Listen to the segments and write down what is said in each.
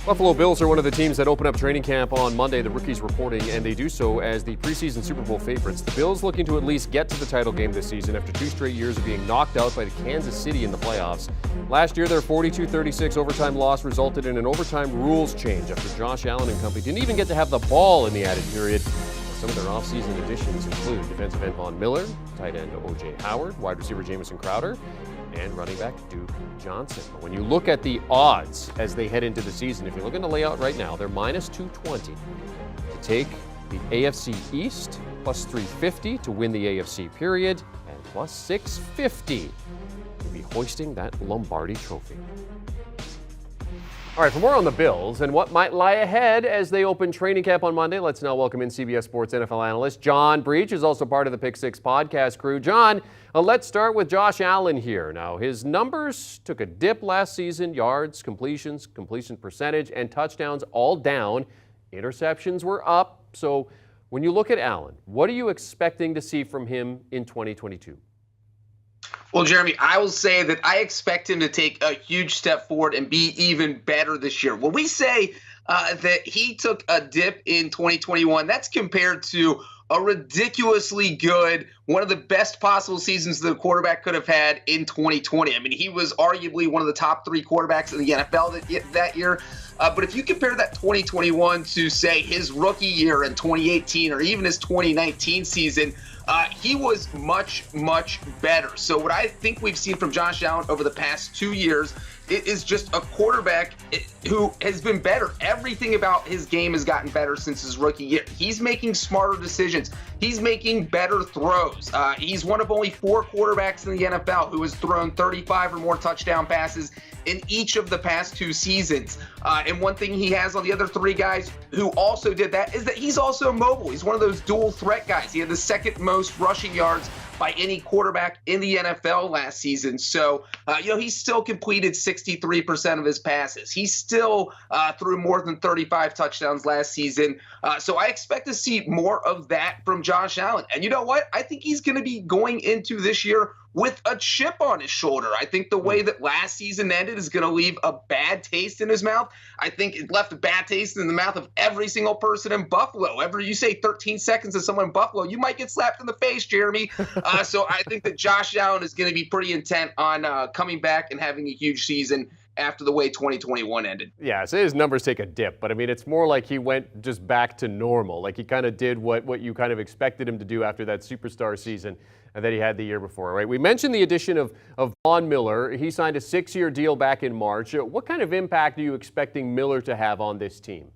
Buffalo Bills are one of the teams that open up training camp on Monday, the rookies reporting, and they do so as the preseason Super Bowl favorites. The Bills looking to at least get to the title game this season after 2 straight years of being knocked out by the Kansas City in the playoffs. Last year, their 42-36 overtime loss resulted in an overtime rules change after Josh Allen and company didn't even get to have the ball in the added period. Some of their offseason additions include defensive end Von Miller, tight end O.J. Howard, wide receiver Jamison Crowder, and running back Duke Johnson. When you look at the odds as they head into the season, if you look at the layout right now, they're minus 220 to take the AFC East, plus 350 to win the AFC period, and plus 650 to be hoisting that Lombardi trophy. All right, for more on the Bills and what might lie ahead as they open training camp on Monday, let's now welcome in CBS Sports NFL analyst John Breech, who's also part of the Pick Six podcast crew. John, let's start with Josh Allen here. Now, his numbers took a dip last season. Yards, completions, completion percentage, and touchdowns all down. Interceptions were up. So when you look at Allen, what are you expecting to see from him in 2022? Well, Jeremy, I will say that I expect him to take a huge step forward and be even better this year. When we say that he took a dip in 2021, that's compared to a ridiculously good, one of the best possible seasons the quarterback could have had in 2020. I mean, he was arguably one of the top 3 quarterbacks in the NFL that year. But if you compare that 2021 to, say, his rookie year in 2018 or even his 2019 season, he was much, much better. So what I think we've seen from Josh Allen over the past 2 years is just a quarterback who has been better. Everything about his game has gotten better since his rookie year. He's making smarter decisions. He's making better throws. He's one of only 4 quarterbacks in the NFL who has thrown 35 or more touchdown passes in each of the past 2 seasons. And one thing he has on the other 3 guys who also did that is that he's also mobile. He's one of those dual threat guys. He had the second most rushing yards by any quarterback in the NFL last season. So, he still completed 63% of his passes. He still threw more than 35 touchdowns last season. So I expect to see more of that from Josh Allen. And you know what? I think he's going to be going into this year with a chip on his shoulder. I think the way that last season ended is going to leave a bad taste in his mouth. I think it left a bad taste in the mouth of every single person in Buffalo. Ever you say 13 seconds to someone in Buffalo, you might get slapped in the face, Jeremy. So I think that Josh Allen is going to be pretty intent on coming back and having a huge season after the way 2021 ended. Yeah, so his numbers take a dip, but I mean, it's more like he went just back to normal. Like he kind of did what you kind of expected him to do after that superstar season that he had the year before, right? We mentioned the addition of Von Miller. He signed a 6-year deal back in March. What kind of impact are you expecting Miller to have on this team?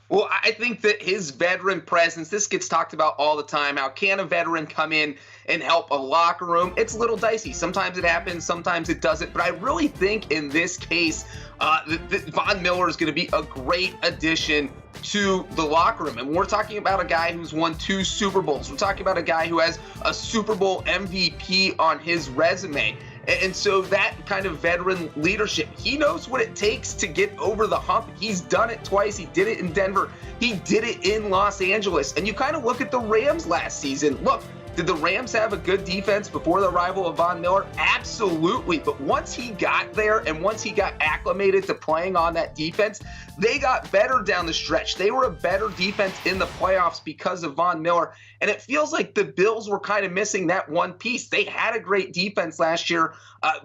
Well, I think that his veteran presence, this gets talked about all the time. How can a veteran come in and help a locker room? It's a little dicey. Sometimes it happens, sometimes it doesn't. But I really think in this case, that Von Miller is going to be a great addition to the locker room. And we're talking about a guy who's won 2 Super Bowls. We're talking about a guy who has a Super Bowl MVP on his resume. And so that kind of veteran leadership, he knows what it takes to get over the hump. He's done it twice. He did it in Denver. He did it in Los Angeles. And you kind of look at the Rams last season. Look, did the Rams have a good defense before the arrival of Von Miller? Absolutely. But once he got there and once he got acclimated to playing on that defense, they got better down the stretch. They were a better defense in the playoffs because of Von Miller. And it feels like the Bills were kind of missing that one piece. They had a great defense last year,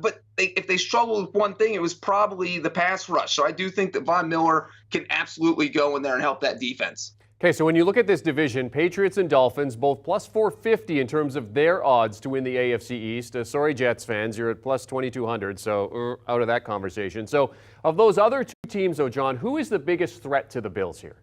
but if they struggled with one thing, it was probably the pass rush. So I do think that Von Miller can absolutely go in there and help that defense. Okay, so when you look at this division, Patriots and Dolphins, both plus 450 in terms of their odds to win the AFC East. Sorry, Jets fans, you're at plus 2,200, so out of that conversation. So of those other 2 teams, though, John, who is the biggest threat to the Bills here?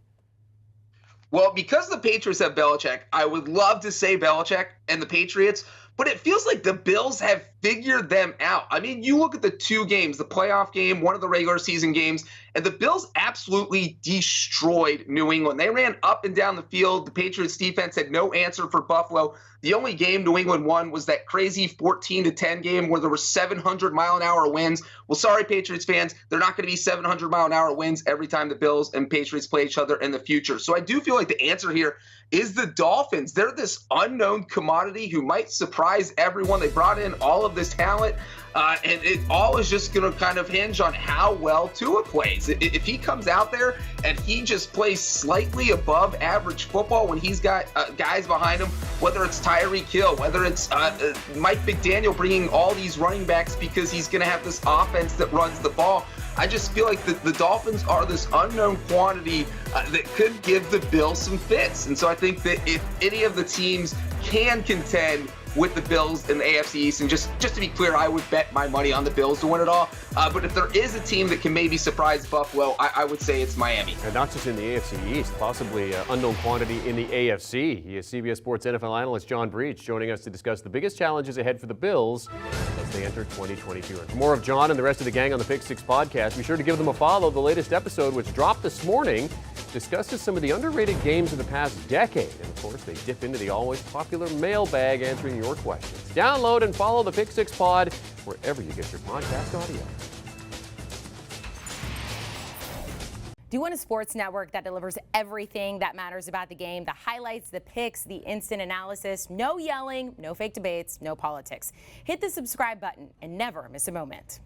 Well, because the Patriots have Belichick, I would love to say Belichick and the Patriots, but it feels like the Bills have figured them out. I mean, you look at the 2 games, the playoff game, one of the regular season games, and the Bills absolutely destroyed New England. They ran up and down the field. The Patriots defense had no answer for Buffalo. The only game New England won was that crazy 14-10 game where there were 700-mile-an-hour winds. Well, sorry, Patriots fans, they're not going to be 700-mile-an-hour winds every time the Bills and Patriots play each other in the future. So I do feel like the answer here is the Dolphins. They're this unknown commodity who might surprise everyone. They brought in all of this talent. And it all is just going to kind of hinge on how well Tua plays. If he comes out there and he just plays slightly above average football when he's got guys behind him, whether it's Tyreek Hill, whether it's Mike McDaniel bringing all these running backs because he's going to have this offense that runs the ball, I just feel like the Dolphins are this unknown quantity that could give the Bills some fits. And so I think that if any of the teams can contend with the Bills in the AFC East, and just to be clear, I would bet my money on the Bills to win it all. But if there is a team that can maybe surprise Buffalo, I would say it's Miami. And not just in the AFC East, possibly unknown quantity in the AFC. He is CBS Sports NFL analyst John Breech joining us to discuss the biggest challenges ahead for the Bills as they enter 2022. And for more of John and the rest of the gang on the Pick Six podcast, be sure to give them a follow. The latest episode, which dropped this morning, discusses some of the underrated games of the past decade. And of course, they dip into the always popular mailbag answering your questions. Download and follow the Pick Six Pod wherever you get your podcast audio. Do you want a sports network that delivers everything that matters about the game? The highlights, the picks, the instant analysis, no yelling, no fake debates, no politics. Hit the subscribe button and never miss a moment.